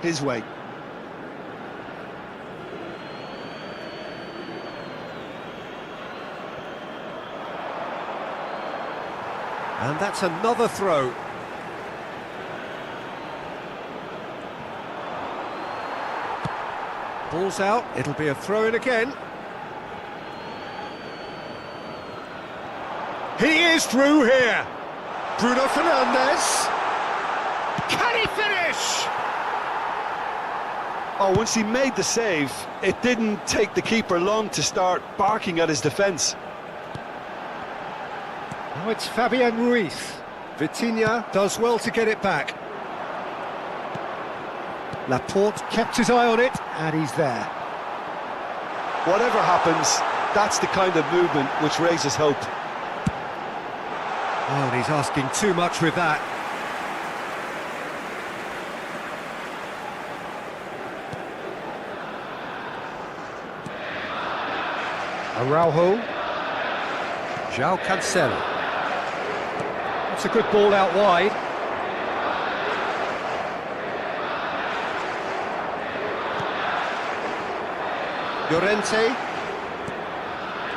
his way. And that's another throw. Ball's out, it'll be a throw-in again. He is through here. Bruno Fernandes. Can he finish? Oh, once he made the save, it didn't take the keeper long to start barking at his defence. Now it's Fabian Ruiz. Vitinha does well to get it back. Laporte kept his eye on it, and he's there. Whatever happens, that's the kind of movement which raises hope. Oh, and he's asking too much with that. Araujo. João Cancelo. That's a good ball out wide. Llorente.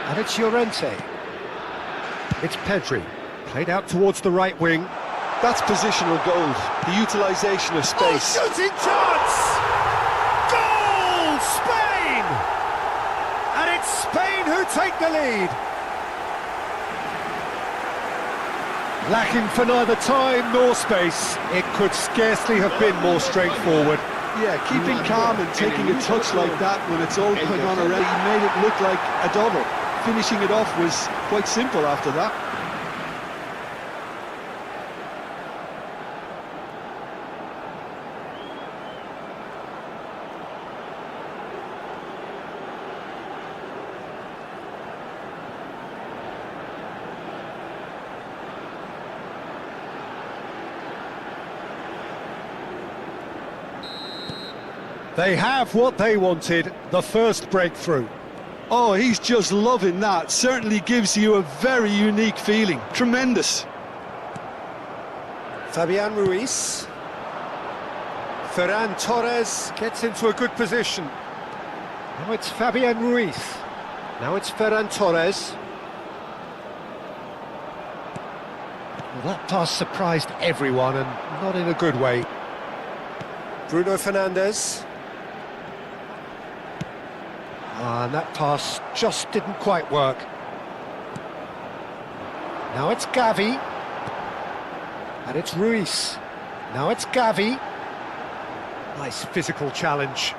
And it's Llorente. It's Pedri. Played out towards the right wing. That's positional goal, the utilisation of space. Oh, shooting chance! Goal! Spain! And it's Spain who take the lead. Lacking for neither time nor space, it could scarcely have been more straightforward. Yeah, keeping calm and taking a touch like that when it's all going on already made it look like a double. Finishing it off was quite simple after that. They have what they wanted, the first breakthrough. Oh, he's just loving that. Certainly gives you a very unique feeling. Tremendous. Fabian Ruiz. Ferran Torres gets into a good position. Now it's Fabian Ruiz. Now it's Ferran Torres. Well, that pass surprised everyone, and not in a good way. Bruno Fernandes. And that pass just didn't quite work. Now it's Gavi. And it's Ruiz. Now it's Gavi. Nice physical challenge.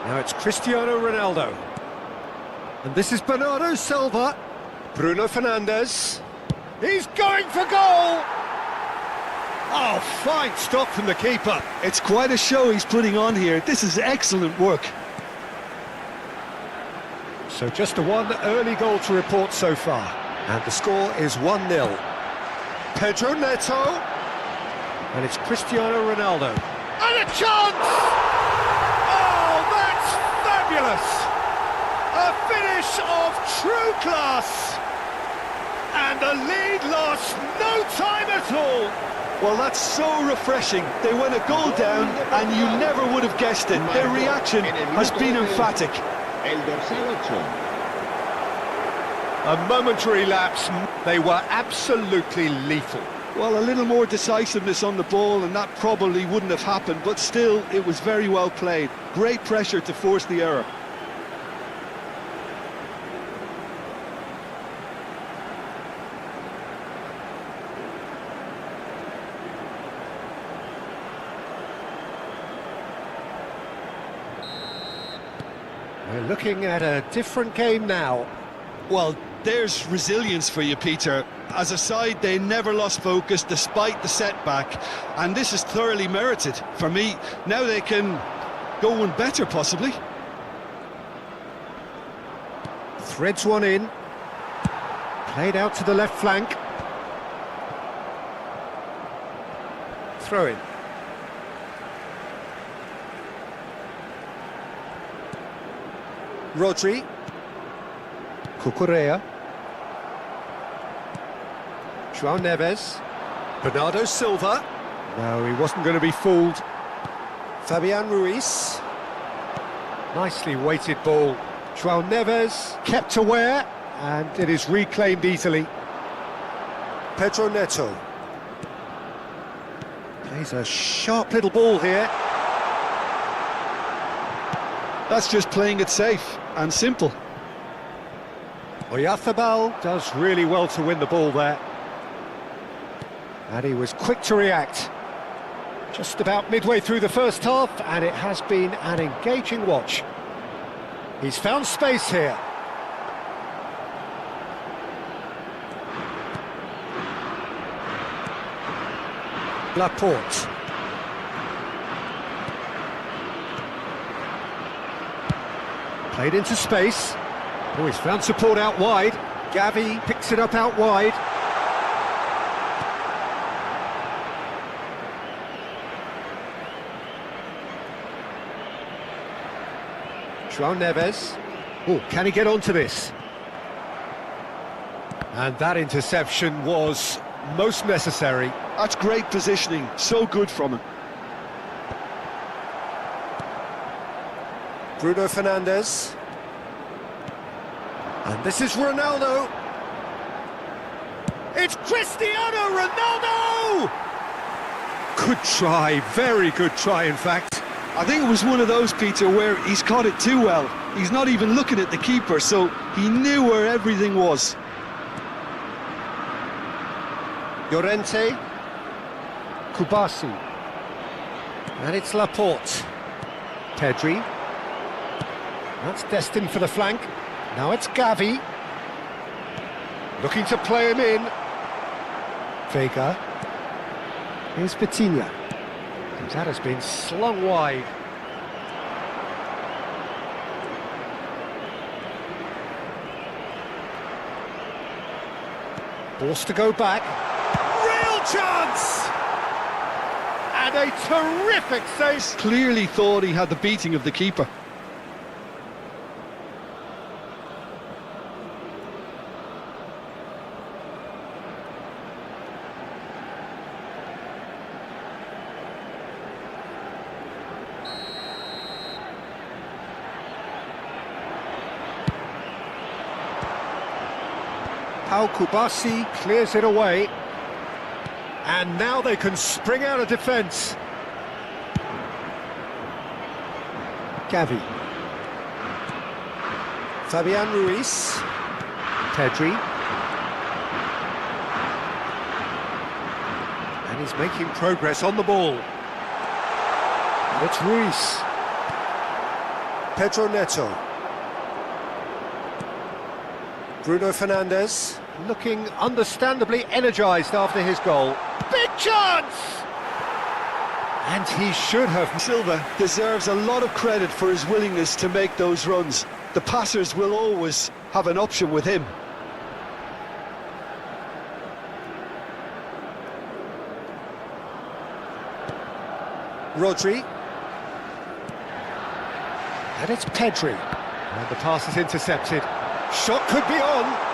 Now it's Cristiano Ronaldo. And this is Bernardo Silva. Bruno Fernandes. He's going for goal! Oh, fine stop from the keeper. It's quite a show he's putting on here. This is excellent work. So just a one early goal to report so far. And the score is 1-0. Pedro Neto. And it's Cristiano Ronaldo. And a chance! Oh, that's fabulous! A finish of true class! And the lead lost no time at all! Well, that's so refreshing. They went a goal down and you never would have guessed it. Their reaction has been emphatic. A momentary lapse, they were absolutely lethal. Well, a little more decisiveness on the ball and that probably wouldn't have happened, but still, it was very well played. Great pressure to force the error. We're looking at a different game now. Well, there's resilience for you, Peter. As a side, they never lost focus despite the setback, and this is thoroughly merited. For me, now they can go one better, possibly. Threads one in. Played out to the left flank. Throw in. Rodri. Cucurella. João Neves. Bernardo Silva. No, he wasn't going to be fooled. Fabian Ruiz. Nicely weighted ball. João Neves kept aware, and it is reclaimed easily. Pedro Neto. Plays a sharp little ball here. That's just playing it safe and simple. Oyarzabal does really well to win the ball there. And he was quick to react. Just about midway through the first half, and it has been an engaging watch. He's found space here. Laporte. Played into space. Oh, he's found support out wide. Gavi picks it up out wide. João Neves. Oh, can he get onto this? And that interception was most necessary. That's great positioning, so good from him. Bruno Fernandes. And this is Ronaldo. It's Cristiano Ronaldo! Good try, very good try in fact. I think it was one of those, Peter, where he's caught it too well. He's not even looking at the keeper, so he knew where everything was. Llorente. Kubasi. And it's Laporte. Pedri. That's destined for the flank. Now it's Gavi. Looking to play him in. Vega. Here's Vitinha. And that has been slung wide. Forced to go back. Real chance! And a terrific save. Clearly thought he had the beating of the keeper. Kubasi clears it away. And now they can spring out of defence. Gavi. Fabian Ruiz. Pedri. And he's making progress on the ball. And it's Ruiz. Pedro Neto. Bruno Fernandes. Looking understandably energised after his goal. Big chance! And he should have. Silva deserves a lot of credit for his willingness to make those runs. The passers will always have an option with him. Rodri. And it's Pedri. And the pass is intercepted. Shot could be on.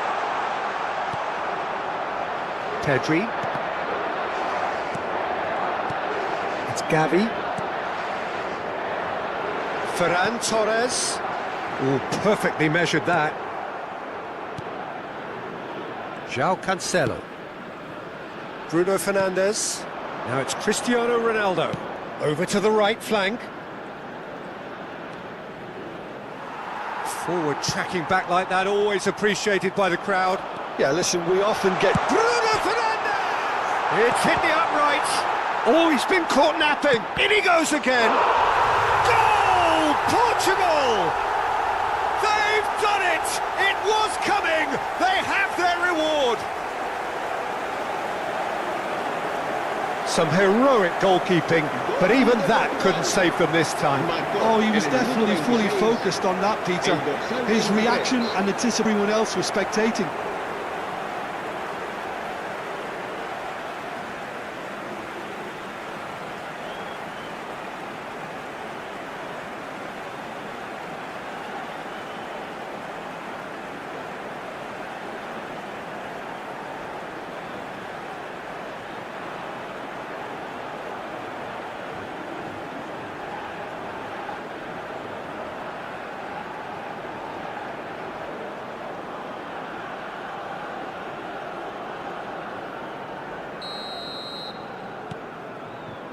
Pedri. It's Gavi. Ferran Torres. Oh, perfectly measured that. João Cancelo. Bruno Fernandes. Now it's Cristiano Ronaldo. Over to the right flank. Forward tracking back like that, always appreciated by the crowd. Yeah, listen, we often get... Bruno Fernandes! It's hit the upright. Oh, he's been caught napping. In he goes again. Goal! Portugal! They've done it! It was coming! They have their reward! Some heroic goalkeeping, but even that couldn't save them this time. Oh, he was definitely fully focused on that, Peter. His reaction and everyone else was spectating.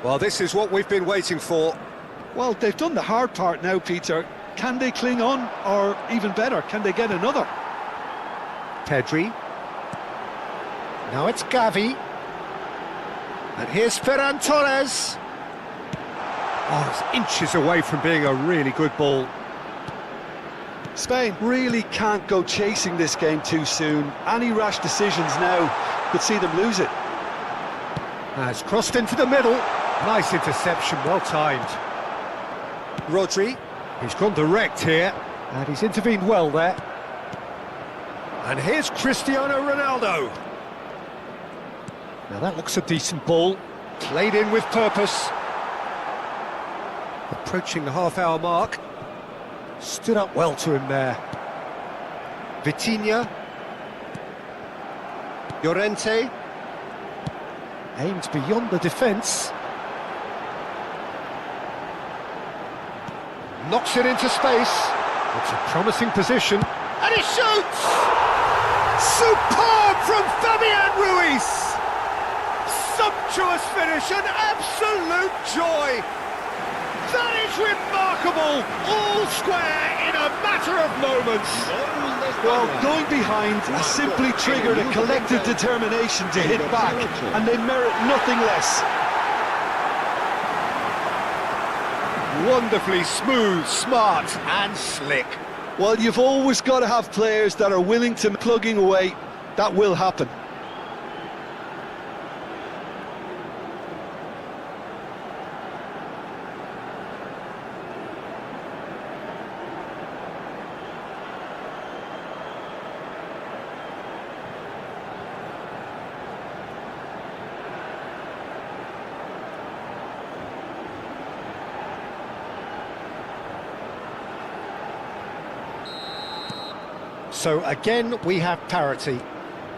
Well, this is what we've been waiting for. Well, they've done the hard part now, Peter. Can they cling on, or even better, can they get another? Pedri. Now it's Gavi. And here's Ferran Torres. Oh, it's inches away from being a really good ball. Spain really can't go chasing this game too soon. Any rash decisions now could see them lose it. It's crossed into the middle. Nice interception, well timed. Rodri, he's gone direct here, and he's intervened well there. And here's Cristiano Ronaldo. Now that looks a decent ball, played in with purpose. Approaching the half-hour mark. Stood up well to him there. Vitinha. Llorente. Aimed beyond the defence. Knocks it into space. It's a promising position. And he shoots! Superb from Fabian Ruiz! Sumptuous finish, an absolute joy! That is remarkable! All square in a matter of moments! Well, going behind has simply triggered a collective determination to hit back, and they merit nothing less. Wonderfully smooth, smart and slick. Well, you've always got to have players that are willing to plugging away. That will happen. So again, we have parity.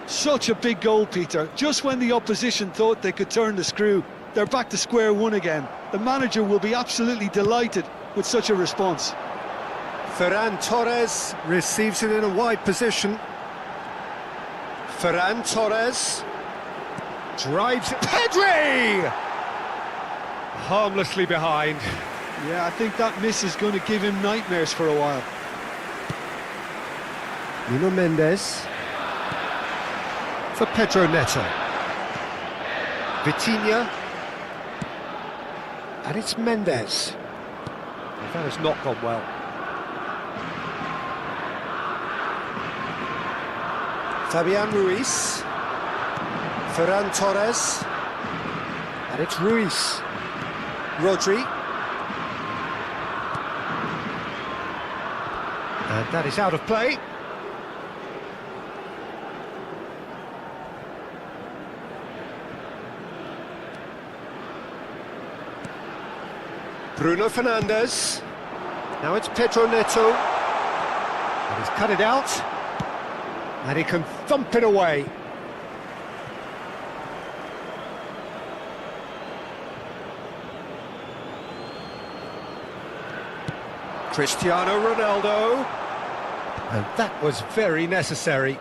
Such a big goal, Peter. Just when the opposition thought they could turn the screw, they're back to square one again. The manager will be absolutely delighted with such a response. Ferran Torres receives it in a wide position. Ferran Torres drives it. Pedri! Harmlessly behind. Yeah, I think that miss is going to give him nightmares for a while. Nuno Mendes for Pedro Neto. Vitinha. And it's Mendes. Well, that has not gone well. Fabian Ruiz. Ferran Torres. And it's Ruiz. Rodri. And that is out of play. Bruno Fernandes. Now it's Pedro Neto. And he's cut it out. And he can thump it away. Cristiano Ronaldo. And that was very necessary.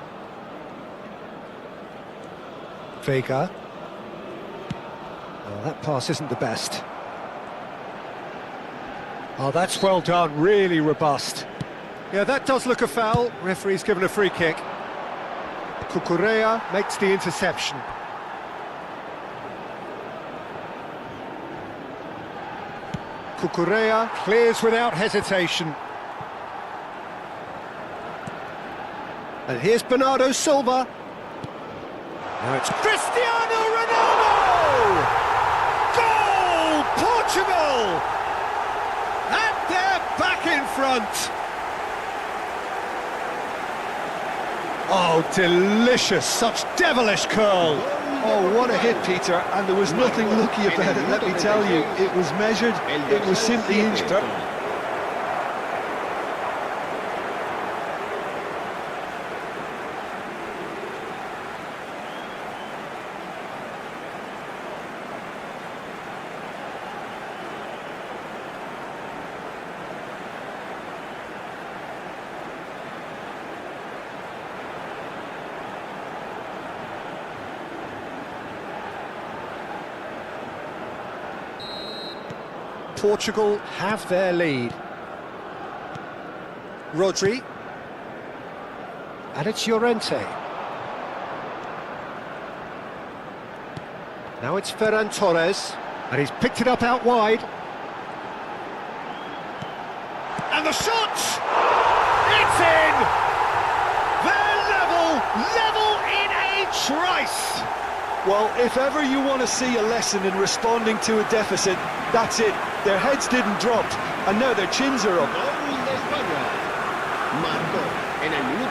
Vega. Oh, that pass isn't the best. Oh, that's well done, really robust. Yeah, that does look a foul. Referee's given a free kick. Cucurella makes the interception. Cucurella clears without hesitation. And here's Bernardo Silva. Now it's Cristiano Ronaldo! Goal! Portugal! And they're back in front. Oh, delicious, such devilish curl. Oh, what a hit, Peter, and there was nothing lucky about it, let me tell you. It was measured, it was simply inched. Portugal have their lead. Rodri. And it's Llorente. Now it's Ferran Torres. And he's picked it up out wide. And the shot! It's in! They're level in a trice! Well, if ever you want to see a lesson in responding to a deficit, that's it. Their heads didn't drop, and now their chins are up.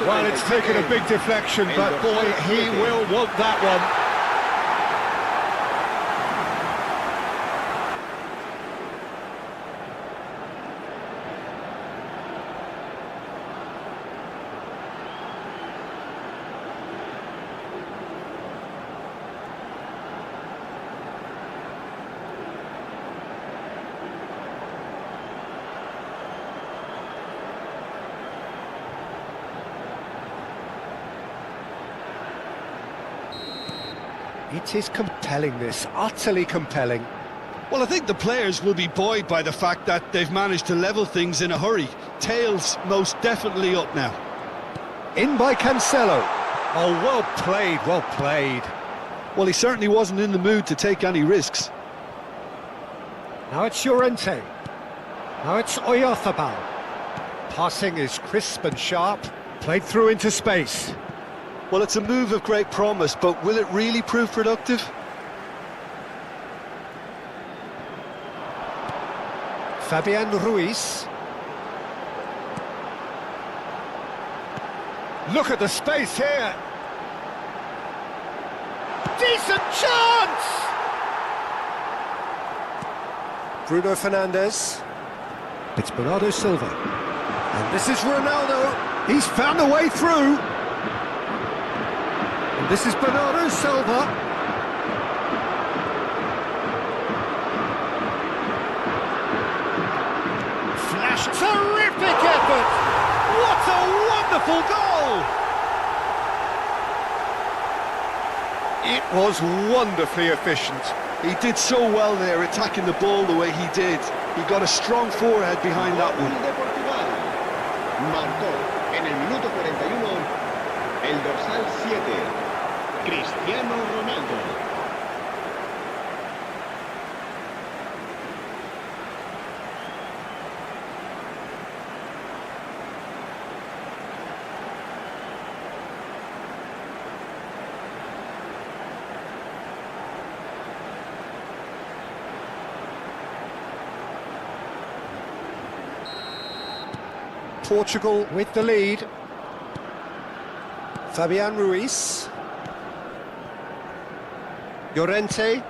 Well, it's taken a big deflection, but boy, he will want that one. It is compelling, this, utterly compelling. Well, I think the players will be buoyed by the fact that they've managed to level things in a hurry. Tails most definitely up now. In by Cancelo. Oh, well played, well played. Well, he certainly wasn't in the mood to take any risks. Now it's Llorente. Now it's Oyarzabal. Passing is crisp and sharp. Played through into space. Well, it's a move of great promise, but will it really prove productive? Fabian Ruiz. Look at the space here. Decent chance! Bruno Fernandes. It's Bernardo Silva. And this is Ronaldo. He's found a way through. And this is Bernardo Silva. Flash. Terrific effort! What a wonderful goal! It was wonderfully efficient. He did so well there, attacking the ball the way he did. He got a strong forehead behind that one. Marcó en el minuto 41 el dorsal 7, Cristiano Ronaldo. Portugal with the lead. Fabian Ruiz. Llorente.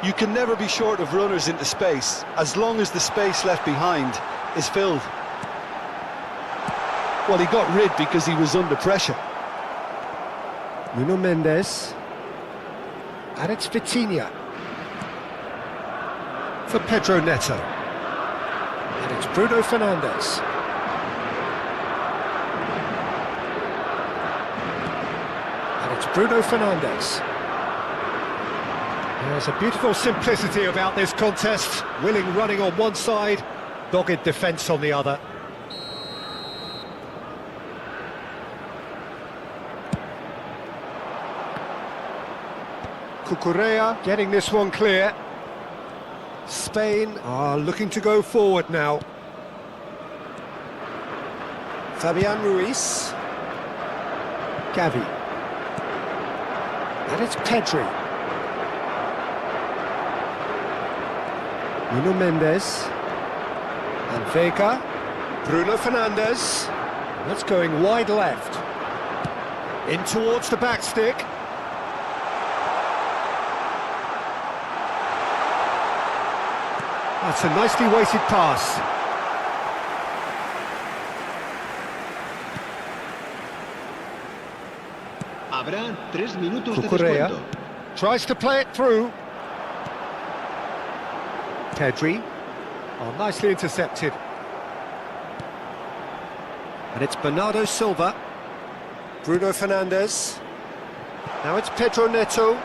You can never be short of runners into space, as long as the space left behind is filled. Well, he got rid because he was under pressure. Nuno Mendes. And it's Vitinha. For Pedro Neto. And it's Bruno Fernandes. It's Bruno Fernandes. There's a beautiful simplicity about this contest. Willing running on one side, dogged defence on the other. Cucurella getting this one clear. Spain are looking to go forward now. Fabian Ruiz. Gavi. And it's Pedri. Nuno Mendes. And Vega. Bruno Fernandes. That's going wide left. In towards the back stick. That's a nicely weighted pass. Habrá 3 minutos de Cucurella descuento. tries to play it through. Pedri. Oh, nicely intercepted. And it's Bernardo Silva. Bruno Fernandes. Now it's Pedro Neto.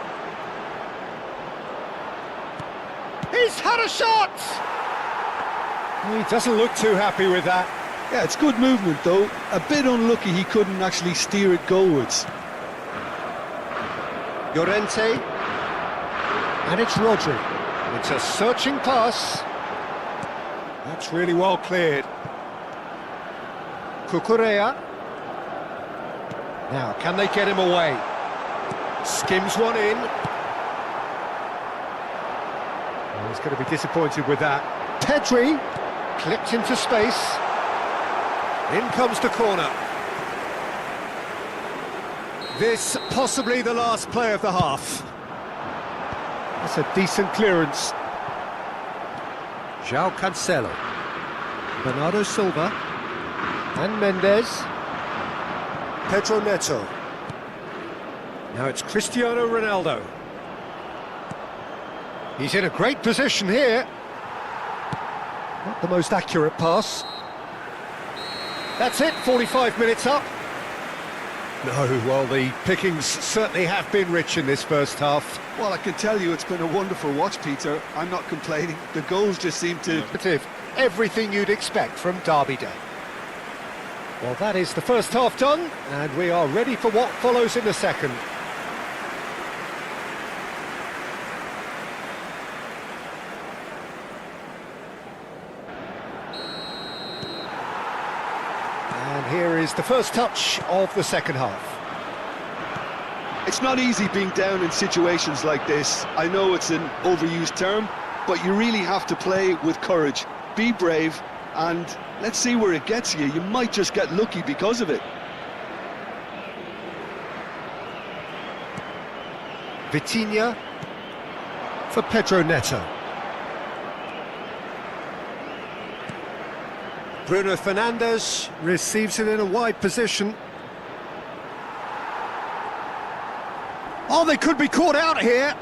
He's had a shot! He doesn't look too happy with that. Yeah, it's good movement though. A bit unlucky he couldn't actually steer it goalwards. Llorente. And it's Rodri. It's a searching pass. That's really well cleared. Cucurella. Now, can they get him away? Skims one in. Oh, he's going to be disappointed with that. Pedri, clipped into space. In comes the corner. This possibly the last play of the half. That's a decent clearance. João Cancelo. Bernardo Silva. And Mendes. Pedro Neto. Now it's Cristiano Ronaldo. He's in a great position here. Not the most accurate pass. That's it, 45 minutes up. No, well, the pickings certainly have been rich in this first half. Well, I can tell you it's been a wonderful watch, Peter. I'm not complaining. The goals just seem to... Everything you'd expect from Derby Day. Well, that is the first half done, and we are ready for what follows in the second. And here is the first touch of the second half. It's not easy being down in situations like this. I know it's an overused term, but you really have to play with courage. Be brave, and let's see where it gets you. You might just get lucky because of it. Vitinha for Pedro Neto. Bruno Fernandes receives it in a wide position. Oh, they could be caught out here.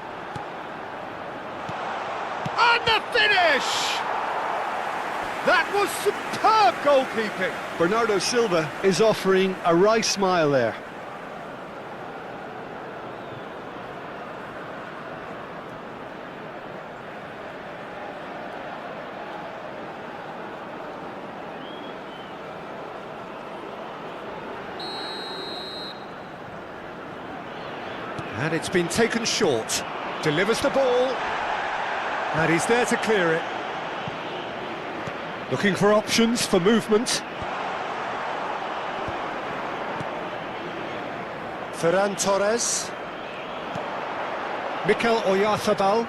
And the finish! That was superb goalkeeping. Bernardo Silva is offering a wry smile there. And it's been taken short. Delivers the ball. And he's there to clear it. Looking for options for movement. Ferran Torres. Mikel Oyarzabal.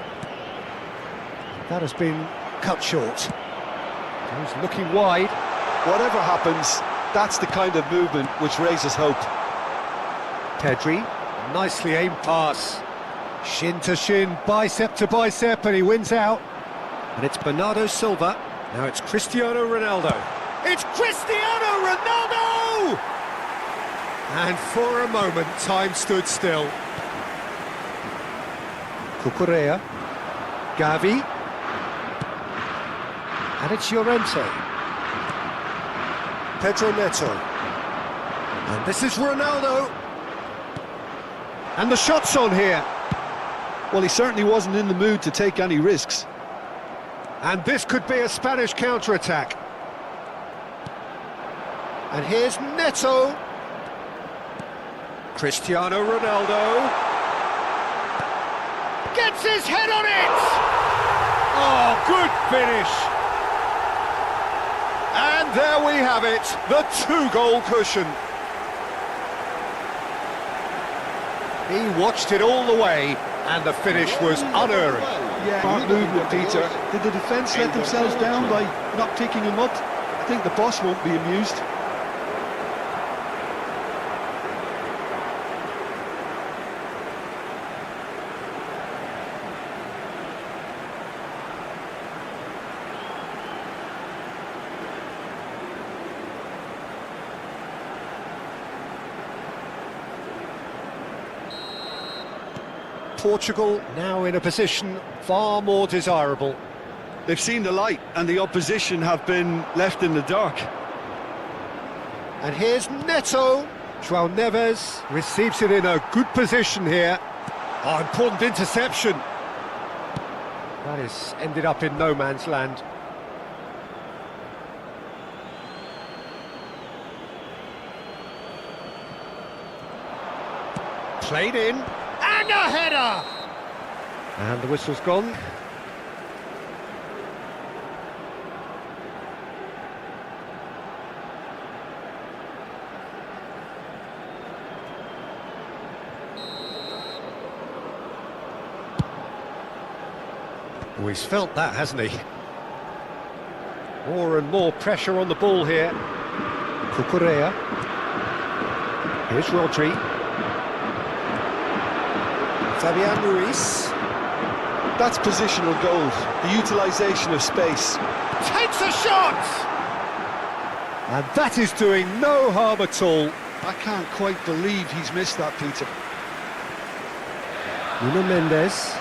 That has been cut short. He's looking wide. Whatever happens, that's the kind of movement which raises hope. Pedri, nicely aimed pass. Shin to shin, bicep to bicep, and he wins out. And it's Bernardo Silva. Now it's Cristiano Ronaldo. It's Cristiano Ronaldo! And for a moment, time stood still. Cucurella. Gavi. And it's Llorente. Pedro Neto. And this is Ronaldo. And the shot's on here. Well, he certainly wasn't in the mood to take any risks. And this could be a Spanish counter-attack. And here's Neto. Cristiano Ronaldo. Gets his head on it! Oh, good finish! And there we have it, the two-goal cushion. He watched it all the way, and the finish was unerring. Yeah, smart movement, Peter. Did the defence let themselves down by not picking him up? I think the boss won't be amused. Portugal now in a position far more desirable. They've seen the light and the opposition have been left in the dark. And here's Neto. João Neves receives it in a good position here. Oh, important interception. That is ended up in no man's land. Played in, and a header! And the whistle's gone. Oh, he's felt that, hasn't he? More and more pressure on the ball here. Cucurella. Here's Rodri. Fabian Ruiz. That's positional gold, the utilisation of space. Takes a shot! And that is doing no harm at all. I can't quite believe he's missed that, Peter. Nuno Mendes.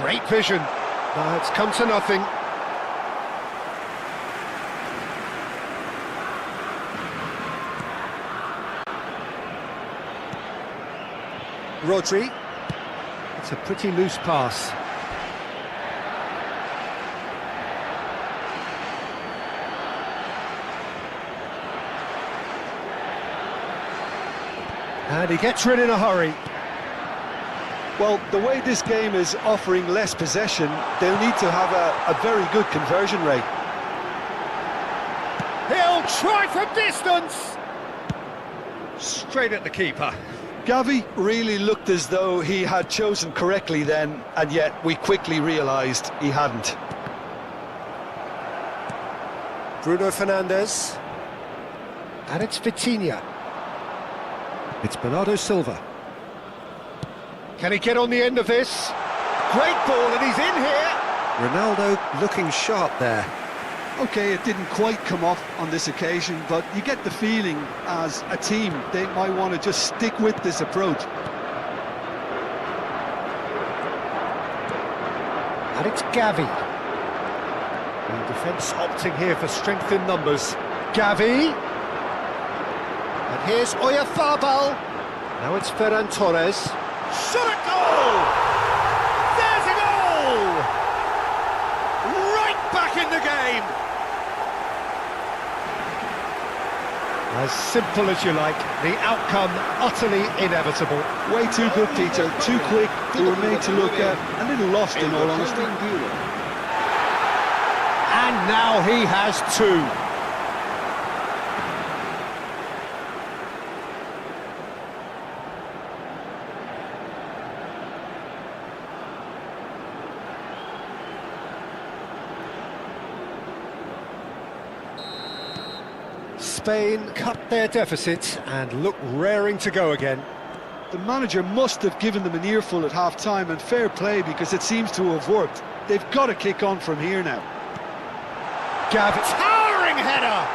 Great vision. Now it's come to nothing. Rodri. It's a pretty loose pass. And he gets rid in a hurry. Well, the way this game is offering less possession, they'll need to have a very good conversion rate. He'll try from distance! Straight at the keeper. Gavi really looked as though he had chosen correctly then, and yet we quickly realised he hadn't. Bruno Fernandes. And it's Vitinha. It's Bernardo Silva. Can he get on the end of this? Great ball, and he's in here! Ronaldo looking sharp there. OK, it didn't quite come off on this occasion, but you get the feeling as a team they might want to just stick with this approach. And it's Gavi. The defence opting here for strength in numbers. Gavi. And here's Oyarzabal. Now it's Ferran Torres. Shot a goal! There's a goal! Right back in the game! As simple as you like, the outcome utterly inevitable. Way too good, Peter, too quick. They were made to look a little lost, in all honesty. And now he has two. Spain cut their deficit and look raring to go again. The manager must have given them an earful at half-time, and fair play because it seems to have worked. They've got to kick on from here now. Gavi, towering header!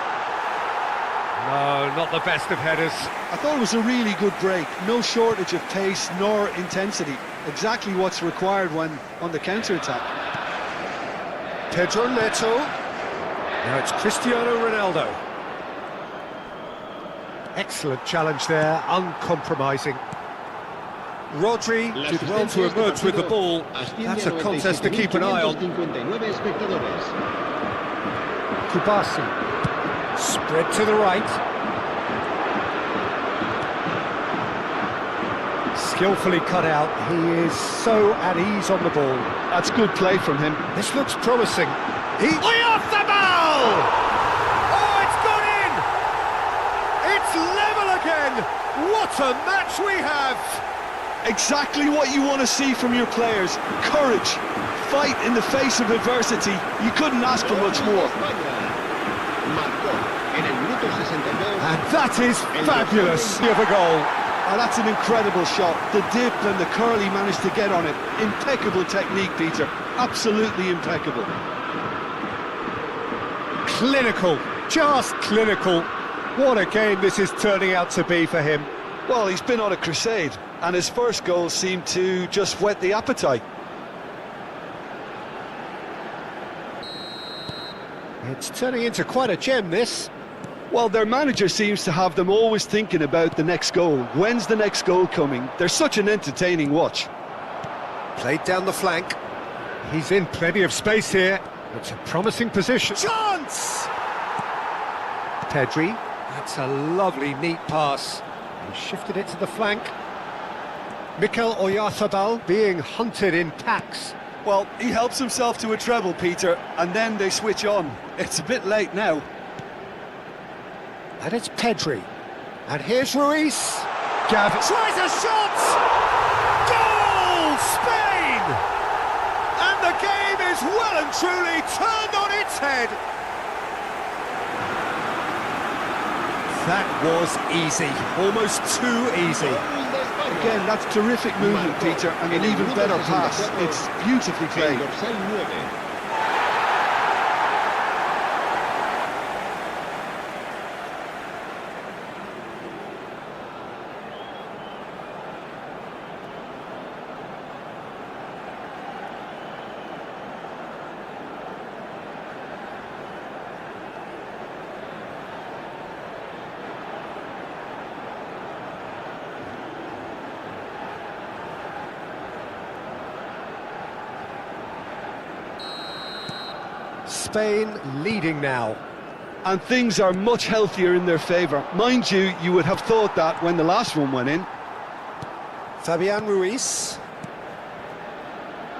No, not the best of headers. I thought it was a really good break. No shortage of pace nor intensity. Exactly what's required when on the counter-attack. Pedro Neto. Now it's Cristiano Ronaldo. Excellent challenge there, uncompromising. Rodri did well to emerge with the ball. That's a contest to keep an eye on. Kubasi. Spread to the right. Skillfully cut out. He is so at ease on the ball. That's good play from him. This looks promising. Oyarzabal! It's level again! What a match we have! Exactly what you want to see from your players. Courage, fight in the face of adversity. You couldn't ask for much more. And that is fabulous of a goal. Oh, that's an incredible shot. The dip and the curl he managed to get on it. Impeccable technique, Peter. Absolutely impeccable. Clinical, just clinical. What a game this is turning out to be for him. Well, he's been on a crusade, and his first goal seemed to just whet the appetite. It's turning into quite a gem, this. Well, their manager seems to have them always thinking about the next goal. When's the next goal coming? They're such an entertaining watch. Played down the flank. He's in plenty of space here. It's a promising position. Chance! Pedri. That's a lovely, neat pass. He shifted it to the flank. Mikel Oyarzabal being hunted in packs. Well, he helps himself to a treble, Peter, and then they switch on. It's a bit late now. And it's Pedri. And here's Ruiz. Gavi tries a shot! Goal! Spain! And the game is well and truly turned on its head. That was easy, almost too easy. Again, that's terrific movement, Peter, and an even better pass. It's beautifully El played. dorsal 9. Spain leading now. And things are much healthier in their favour. Mind you, you would have thought that when the last one went in. Fabian Ruiz.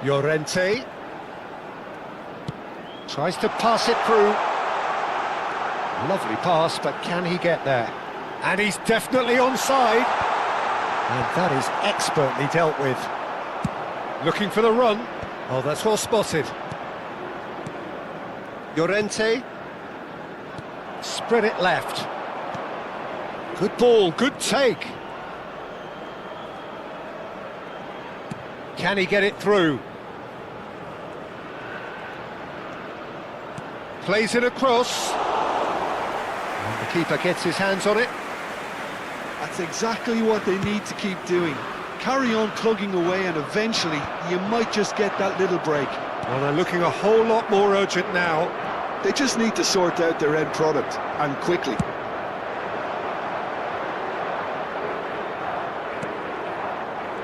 Llorente. Tries to pass it through. Lovely pass, but can he get there? And he's definitely onside. And that is expertly dealt with. Looking for the run. Oh, that's well spotted. Llorente. Spread it left. Good ball, good take. Can he get it through? Plays it across. And the keeper gets his hands on it. That's exactly what they need to keep doing. Carry on plugging away and eventually you might just get that little break. Well, they're looking a whole lot more urgent now. They just need to sort out their end product, and quickly.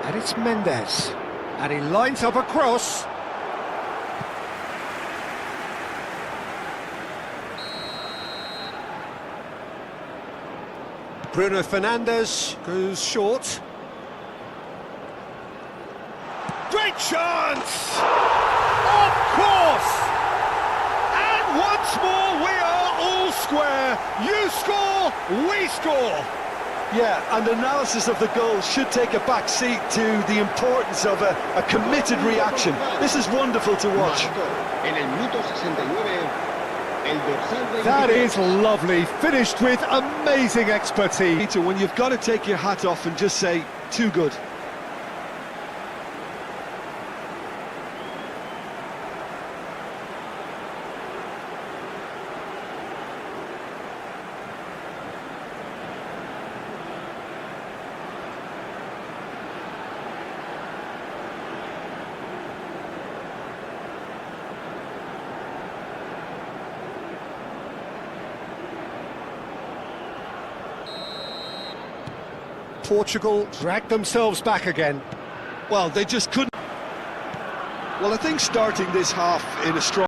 And it's Mendes. And he lines up a cross. Bruno Fernandes goes short. Great chance! Of course! And once more we are all square. You score, we score. Yeah, and analysis of the goal should take a back seat to the importance of a committed reaction. This is wonderful to watch. En el minuto 69, el dorsal That 23. is lovely, finished with amazing expertise. Peter, when you've got to take your hat off and just say, too good. Portugal dragged themselves back again. Well, they just couldn't. Well, I think starting this half in a strong